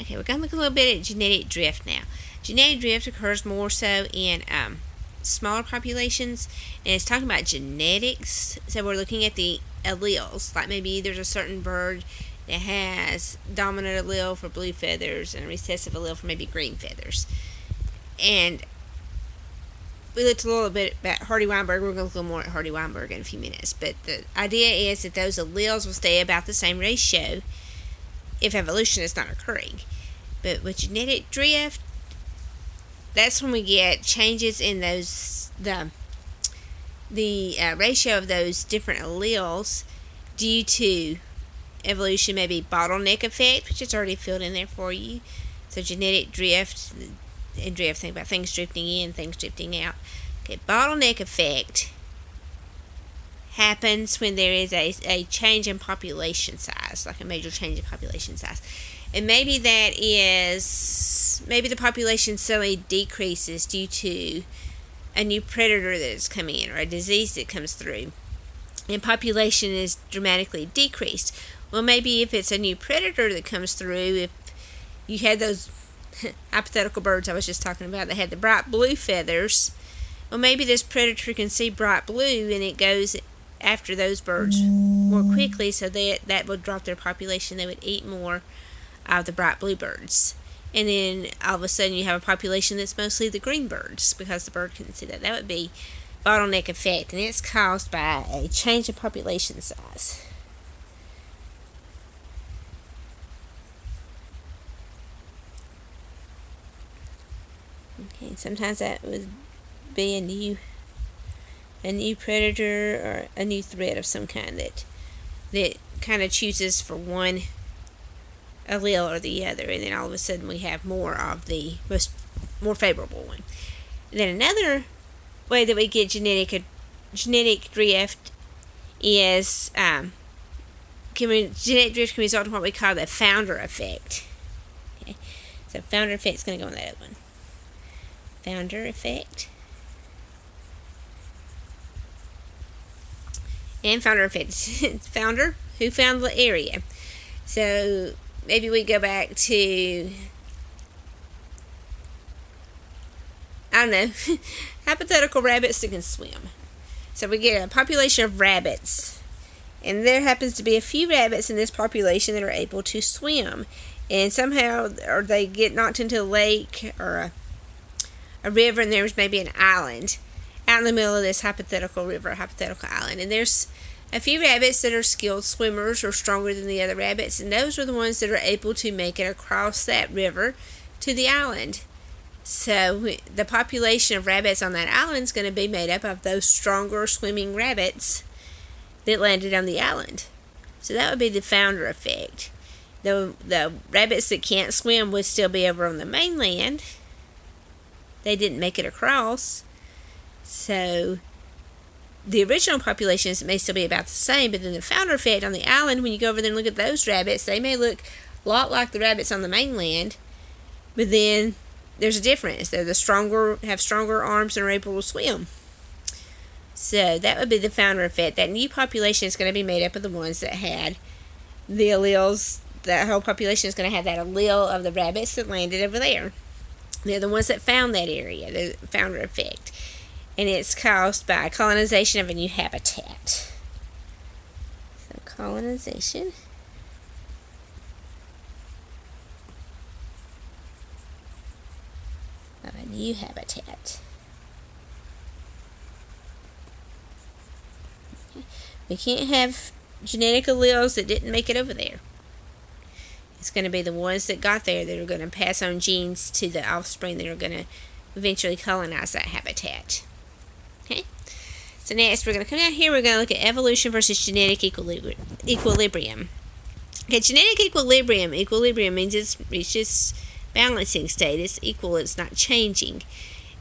Okay, we're going to look a little bit at genetic drift now. Genetic drift occurs more so in smaller populations, and it's talking about genetics. So we're looking at the alleles, like maybe there's a certain bird that has dominant allele for blue feathers and recessive allele for maybe green feathers. And we looked a little bit about Hardy-Weinberg. We're going to look a little more at Hardy-Weinberg in a few minutes. But the idea is that those alleles will stay about the same ratio if evolution is not occurring. But with genetic drift, that's when we get changes in those the ratio of those different alleles due to evolution, maybe bottleneck effect, which is already filled in there for you. So genetic drift and drift, think about things drifting in, things drifting out. Okay, bottleneck effect happens when there is a change in population size, like a major change in population size. And maybe that is, maybe the population suddenly decreases due to a new predator that is coming in or a disease that comes through, and population is dramatically decreased. Well, maybe if it's a new predator that comes through, if you had those hypothetical birds I was just talking about that had the bright blue feathers, well, maybe this predator can see bright blue and it goes after those birds more quickly, so that would drop their population. They would eat more of the bright blue birds. And then all of a sudden you have a population that's mostly the green birds because the bird couldn't see that. That would be bottleneck effect, and it's caused by a change in population size. Okay, sometimes that would be a new predator or a new threat of some kind that kind of chooses for one allele or the other, and then all of a sudden we have more of the more favorable one. And then another way that we get genetic drift is genetic drift can result in what we call the founder effect. Okay, so founder effect is going to go on that other one. Founder effect. And founder effect. Founder, who found the area. So maybe we go back to, I don't know, hypothetical rabbits that can swim. So we get a population of rabbits, and there happens to be a few rabbits in this population that are able to swim. And somehow, or they get knocked into a lake or a river, and there's maybe an island out in the middle of this hypothetical river, hypothetical island. And there's a few rabbits that are skilled swimmers or stronger than the other rabbits, and those are the ones that are able to make it across that river to the island. So the population of rabbits on that island is going to be made up of those stronger swimming rabbits that landed on the island. So that would be the founder effect. The rabbits that can't swim would still be over on the mainland. They didn't make it across. So the original populations may still be about the same, but then the founder effect on the island, when you go over there and look at those rabbits, they may look a lot like the rabbits on the mainland, but then there's a difference. They're have stronger arms and are able to swim. So that would be the founder effect. That new population is going to be made up of the ones that had the alleles. That whole population is going to have that allele of the rabbits that landed over there. They're the ones that found that area, the founder effect. And it's caused by colonization of a new habitat. So colonization of a new habitat. We can't have genetic alleles that didn't make it over there. It's going to be the ones that got there that are going to pass on genes to the offspring that are going to eventually colonize that habitat. Okay, so next we're going to come down here. We're going to look at evolution versus genetic equilibrium. Okay, genetic equilibrium means it's reached its balancing state. It's equal, it's not changing.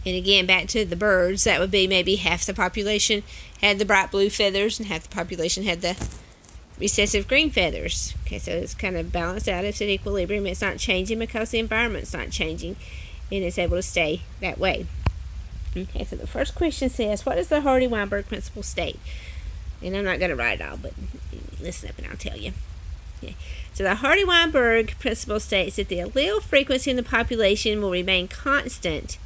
And again, back to the birds, that would be maybe half the population had the bright blue feathers and half the population had the recessive green feathers. Okay, so it's kind of balanced out. It's at equilibrium. It's not changing because the environment's not changing, and it's able to stay that way. Okay, so the first question says, what does the Hardy-Weinberg principle state? And I'm not going to write it all, but listen up and I'll tell you. Okay. So the Hardy-Weinberg principle states that the allele frequency in the population will remain constant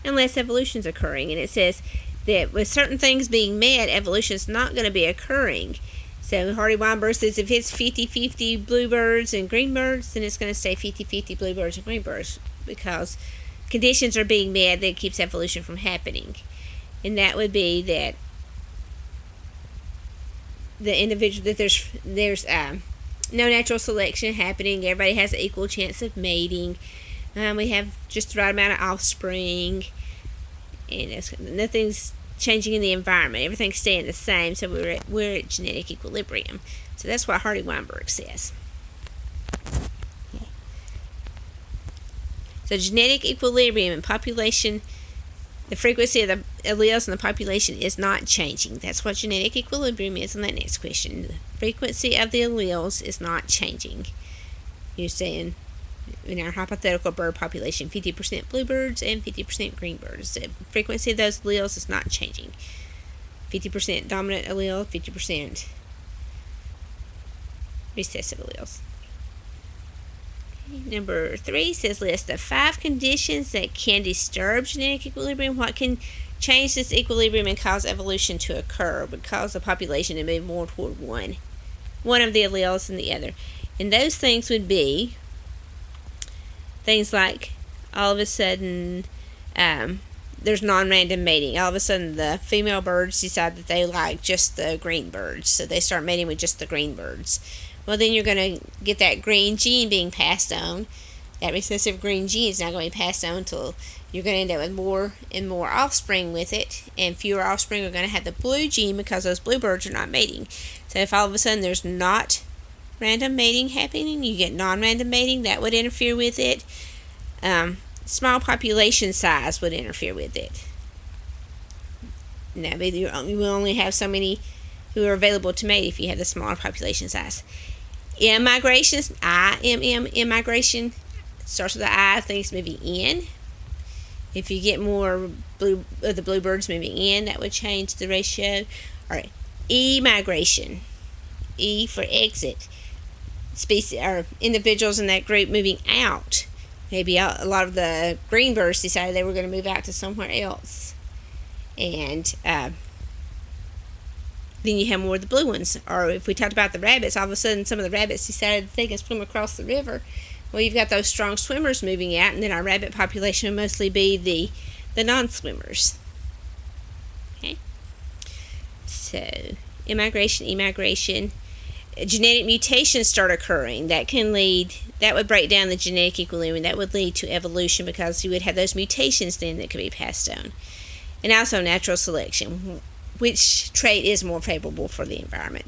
unless evolution is occurring. And it says that with certain things being met, evolution is not going to be occurring. So Hardy-Weinberg says if it's 50-50 bluebirds and greenbirds, then it's going to stay 50-50 bluebirds and greenbirds because conditions are being met that keeps evolution from happening. And that would be that the individual, that there's no natural selection happening. Everybody has an equal chance of mating. We have just the right amount of offspring, and nothing's changing in the environment. Everything's staying the same, so we're at genetic equilibrium. So that's what Hardy-Weinberg says. Okay. So genetic equilibrium in population, the frequency of the alleles in the population is not changing. That's what genetic equilibrium is in that next question. The frequency of the alleles is not changing. You're saying in our hypothetical bird population, 50% bluebirds and 50% greenbirds. The frequency of those alleles is not changing. 50% dominant allele, 50% recessive alleles. Okay, number 3 says list the 5 conditions that can disturb genetic equilibrium. What can change this equilibrium and cause evolution to occur, but cause the population to move more toward one of the alleles than the other. And those things would be things like all of a sudden there's non-random mating. All of a sudden the female birds decide that they like just the green birds, so they start mating with just the green birds. Well, then you're going to get that green gene being passed on. That recessive green gene is now going to be passed on until you're going to end up with more and more offspring with it, and fewer offspring are going to have the blue gene because those blue birds are not mating. So if all of a sudden there's not random mating happening, you get non-random mating, that would interfere with it. Small population size would interfere with it. Now, you will only have so many who are available to mate if you have the smaller population size. Immigration, immigration starts with the I, things moving in. If you get more of the bluebirds moving in, that would change the ratio. All right, E-migration, E for exit. Species or individuals in that group moving out. Maybe a lot of the green birds decided they were going to move out to somewhere else, and then you have more of the blue ones. Or if we talked about the rabbits, all of a sudden some of the rabbits decided they can swim across the river. Well, you've got those strong swimmers moving out, and then our rabbit population will mostly be the non-swimmers. Okay, so immigration. Genetic mutations start occurring. That would break down the genetic equilibrium. That would lead to evolution because you would have those mutations then that could be passed on. And also natural selection, which trait is more favorable for the environment.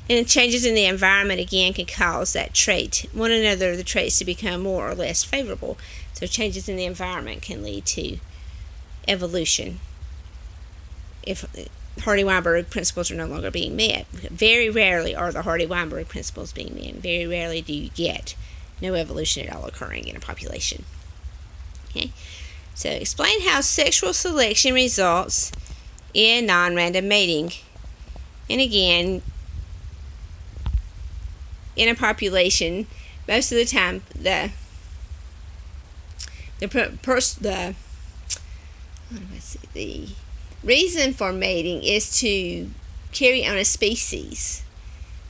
And changes in the environment again can cause that trait, the traits to become more or less favorable. So changes in the environment can lead to evolution if Hardy-Weinberg principles are no longer being met. Very rarely are the Hardy-Weinberg principles being met. Very rarely do you get no evolution at all occurring in a population. Okay, so explain how sexual selection results in non-random mating. And again, in a population, most of the time the reason for mating is to carry on a species.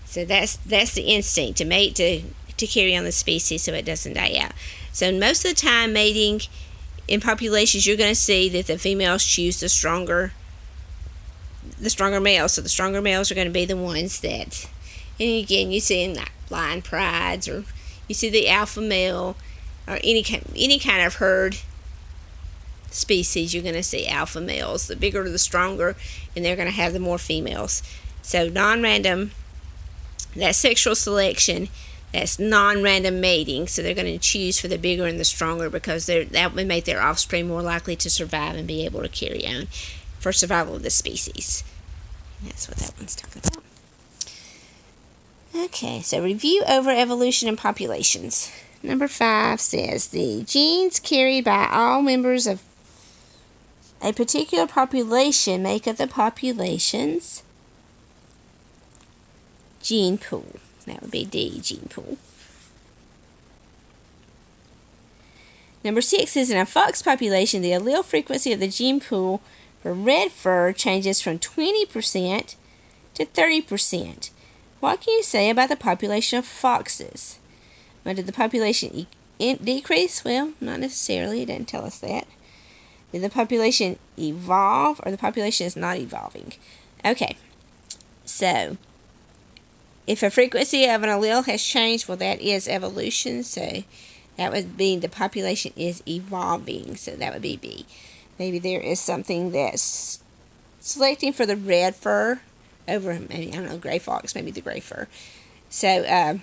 So that's the instinct, to mate to carry on the species so it doesn't die out. So most of the time mating in populations, you're going to see that the females choose the stronger males. So the stronger males are going to be the ones that, and again, you see in like blind prides, or you see the alpha male, or any kind of herd species, you're going to see alpha males. The bigger the stronger, and they're going to have the more females. So non-random, that's sexual selection, that's non-random mating. So they're going to choose for the bigger and the stronger because that would make their offspring more likely to survive and be able to carry on for survival of the species. And that's what that one's talking about. Okay, so review over evolution in populations. Number 5 says the genes carried by all members of a particular population make up the population's gene pool. That would be D, gene pool. Number 6 is in a fox population, the allele frequency of the gene pool for red fur changes from 20% to 30%. What can you say about the population of foxes? Well, did the population decrease? Well, not necessarily. It doesn't tell us that. Did the population evolve, or the population is not evolving? Okay, so if a frequency of an allele has changed, well, that is evolution. So that would be the population is evolving. So that would be B. Maybe there is something that's selecting for the red fur over, maybe, I don't know, gray fox, maybe the gray fur. So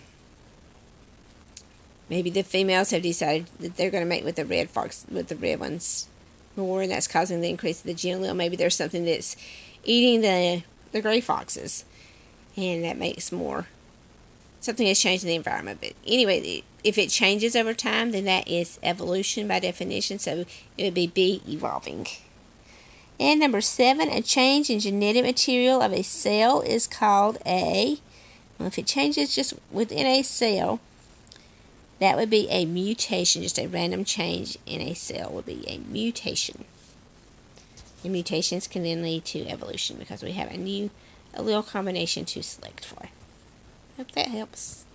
maybe the females have decided that they're going to mate with the red fox, with the red ones more, and that's causing the increase of the gene allele. Maybe there's something that's eating the gray foxes, and that makes more, something has changed in the environment. But anyway, if it changes over time, then that is evolution by definition, so it would be B, evolving. And number 7, a change in genetic material of a cell is called a, well, if it changes just within a cell, that would be a mutation. Just a random change in a cell would be a mutation. And mutations can then lead to evolution because we have a new allele combination to select for. Hope that helps.